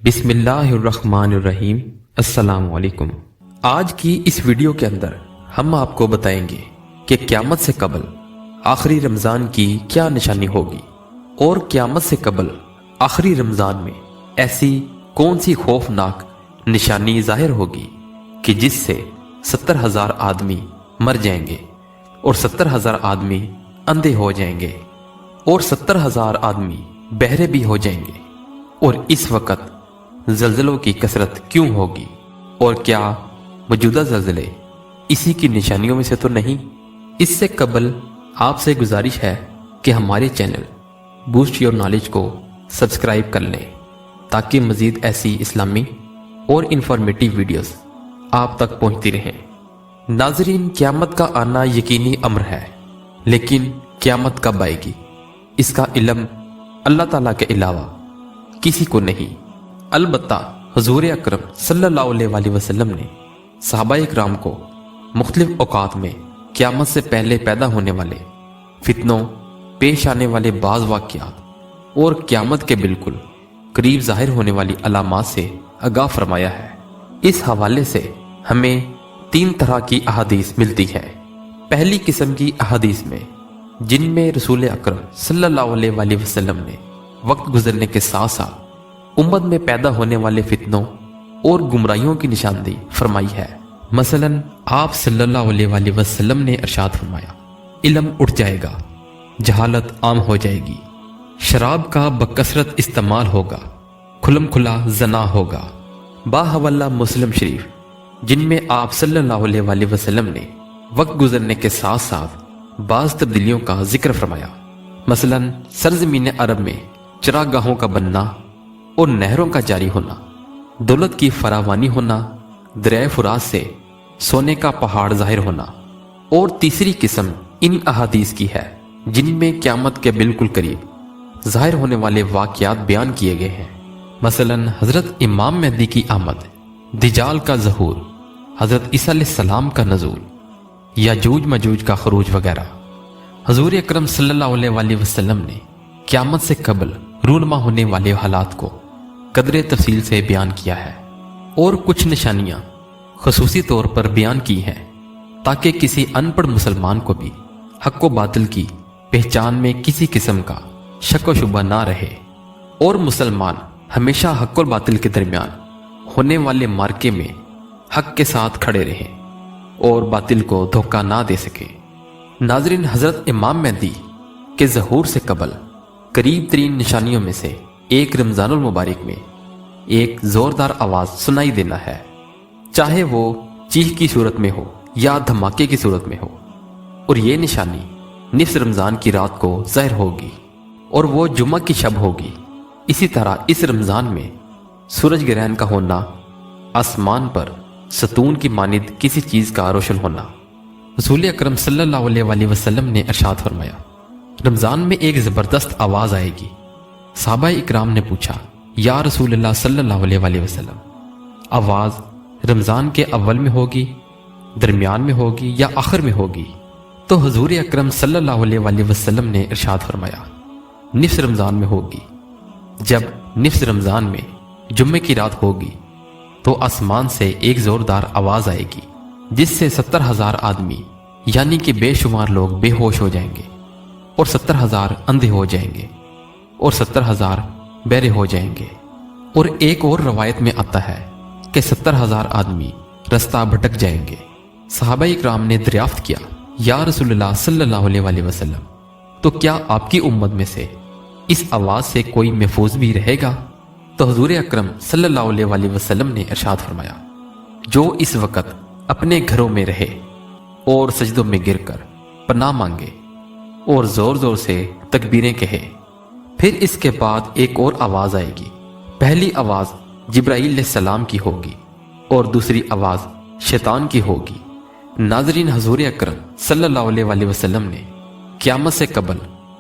بسم اللہ الرحمن الرحیم۔ السلام علیکم۔ آج کی اس ویڈیو کے اندر ہم آپ کو بتائیں گے کہ قیامت سے قبل آخری رمضان کی کیا نشانی ہوگی اور قیامت سے قبل آخری رمضان میں ایسی کون سی خوفناک نشانی ظاہر ہوگی کہ جس سے 70,000 آدمی مر جائیں گے اور 70,000 آدمی اندھے ہو جائیں گے اور 70,000 آدمی بہرے بھی ہو جائیں گے، اور اس وقت زلزلوں کی کثرت کیوں ہوگی، اور کیا موجودہ زلزلے اسی کی نشانیوں میں سے تو نہیں؟ اس سے قبل آپ سے گزارش ہے کہ ہمارے چینل بوسٹ یور نالج کو سبسکرائب کر لیں تاکہ مزید ایسی اسلامی اور انفارمیٹیو ویڈیوز آپ تک پہنچتی رہیں۔ ناظرین، قیامت کا آنا یقینی امر ہے، لیکن قیامت کب آئے گی اس کا علم اللہ تعالیٰ کے علاوہ کسی کو نہیں۔ البتہ حضور اکرم صلی اللہ علیہ وآلہ وسلم نے صحابہ اکرام کو مختلف اوقات میں قیامت سے پہلے پیدا ہونے والے فتنوں، پیش آنے والے بعض واقعات اور قیامت کے بالکل قریب ظاہر ہونے والی علامات سے آگاہ فرمایا ہے۔ اس حوالے سے ہمیں 3 طرح کی احادیث ملتی ہے۔ پہلی قسم کی احادیث میں جن میں رسول اکرم صلی اللہ علیہ وآلہ وسلم نے وقت گزرنے کے ساتھ ساتھ امت میں پیدا ہونے والے فتنوں اور گمراہیوں کی نشاندہی فرمائی ہے۔ مثلا آپ صلی اللہ علیہ وآلہ وسلم نے ارشاد فرمایا، علم اٹھ جائے گا، جہالت عام ہو جائے گی، شراب کا بکثرت استعمال ہوگا، کھلم کھلا زنا ہوگا۔ باحوالہ مسلم شریف جن میں آپ صلی اللہ علیہ وآلہ وسلم نے وقت گزرنے کے ساتھ ساتھ بعض تبدیلیوں کا ذکر فرمایا، مثلا سرزمین عرب میں چراگاہوں کا بننا اور نہروں کا جاری ہونا، دولت کی فراوانی ہونا، دریائے فرات سے سونے کا پہاڑ ظاہر ہونا۔ اور تیسری قسم ان احادیث کی ہے جن میں قیامت کے بالکل قریب ظاہر ہونے والے واقعات بیان کیے گئے ہیں، مثلا حضرت امام مہدی کی آمد، دجال کا ظہور، حضرت عیسیٰ علیہ السلام کا نزول، یاجوج ماجوج کا خروج وغیرہ۔ حضور اکرم صلی اللہ علیہ وآلہ وسلم نے قیامت سے قبل رونما ہونے والے حالات کو قدر تفصیل سے بیان کیا ہے، اور کچھ نشانیاں خصوصی طور پر بیان کی ہیں تاکہ کسی ان پڑھ مسلمان کو بھی حق و باطل کی پہچان میں کسی قسم کا شک و شبہ نہ رہے، اور مسلمان ہمیشہ حق و باطل کے درمیان ہونے والے مارکے میں حق کے ساتھ کھڑے رہیں اور باطل کو دھوکہ نہ دے سکے۔ ناظرین، حضرت امام مہدی کے ظہور سے قبل قریب ترین نشانیوں میں سے ایک رمضان المبارک میں ایک زوردار آواز سنائی دینا ہے، چاہے وہ چیخ کی صورت میں ہو یا دھماکے کی صورت میں ہو، اور یہ نشانی نصف رمضان کی رات کو ظاہر ہوگی اور وہ جمعہ کی شب ہوگی۔ اسی طرح اس رمضان میں سورج گرہن کا ہونا، آسمان پر ستون کی مانند کسی چیز کا روشن ہونا۔ رسول اکرم صلی اللہ علیہ وآلہ وسلم نے ارشاد فرمایا، رمضان میں ایک زبردست آواز آئے گی۔ صحابہ اکرام نے پوچھا، یا رسول اللہ صلی اللہ علیہ وآلہ وسلم، آواز رمضان کے اول میں ہوگی، درمیان میں ہوگی یا آخر میں ہوگی؟ تو حضور اکرم صلی اللہ علیہ وآلہ وسلم نے ارشاد فرمایا، نصف رمضان میں ہوگی۔ جب نصف رمضان میں جمعے کی رات ہوگی تو آسمان سے ایک زوردار آواز آئے گی جس سے 70,000 آدمی یعنی کہ بے شمار لوگ بے ہوش ہو جائیں گے، اور 70,000 اندھے ہو جائیں گے، اور 70,000 بہرے ہو جائیں گے۔ اور ایک اور روایت میں آتا ہے کہ 70,000 آدمی رستہ بھٹک جائیں گے۔ صحابہ اکرام نے دریافت کیا، یا رسول اللہ صلی اللہ علیہ وآلہ وسلم، تو کیا آپ کی امت میں سے اس آواز سے کوئی محفوظ بھی رہے گا؟ تو حضور اکرم صلی اللہ علیہ وآلہ وسلم نے ارشاد فرمایا، جو اس وقت اپنے گھروں میں رہے اور سجدوں میں گر کر پناہ مانگے اور زور زور سے تکبیریں کہے۔ پھر اس کے بعد ایک اور آواز آئے گی، پہلی آواز جبرائیل علیہ السلام کی ہوگی اور دوسری آواز شیطان کی ہوگی۔ ناظرین، حضور اکرم صلی اللہ علیہ وآلہ وسلم نے قیامت سے قبل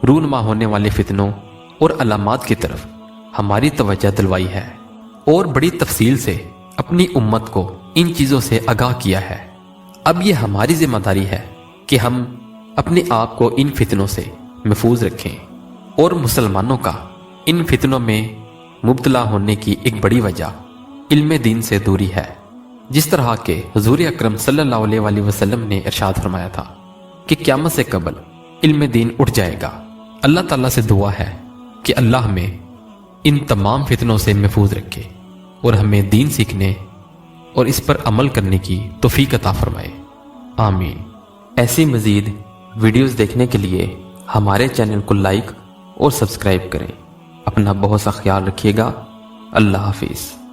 رونما ہونے والے فتنوں اور علامات کی طرف ہماری توجہ دلوائی ہے، اور بڑی تفصیل سے اپنی امت کو ان چیزوں سے آگاہ کیا ہے۔ اب یہ ہماری ذمہ داری ہے کہ ہم اپنے آپ کو ان فتنوں سے محفوظ رکھیں اور مسلمانوں کا ان فتنوں میں مبتلا ہونے کی ایک بڑی وجہ علم دین سے دوری ہے، جس طرح کہ حضور اکرم صلی اللہ علیہ وسلم نے ارشاد فرمایا تھا کہ قیامت سے قبل علم دین اٹھ جائے گا۔ اللہ تعالیٰ سے دعا ہے کہ اللہ ہمیں ان تمام فتنوں سے محفوظ رکھے اور ہمیں دین سیکھنے اور اس پر عمل کرنے کی توفیق عطا فرمائے، آمین۔ ایسی مزید ویڈیوز دیکھنے کے لیے ہمارے چینل کو لائک اور سبسکرائب کریں۔ اپنا بہت سا خیال رکھیے گا۔ اللہ حافظ۔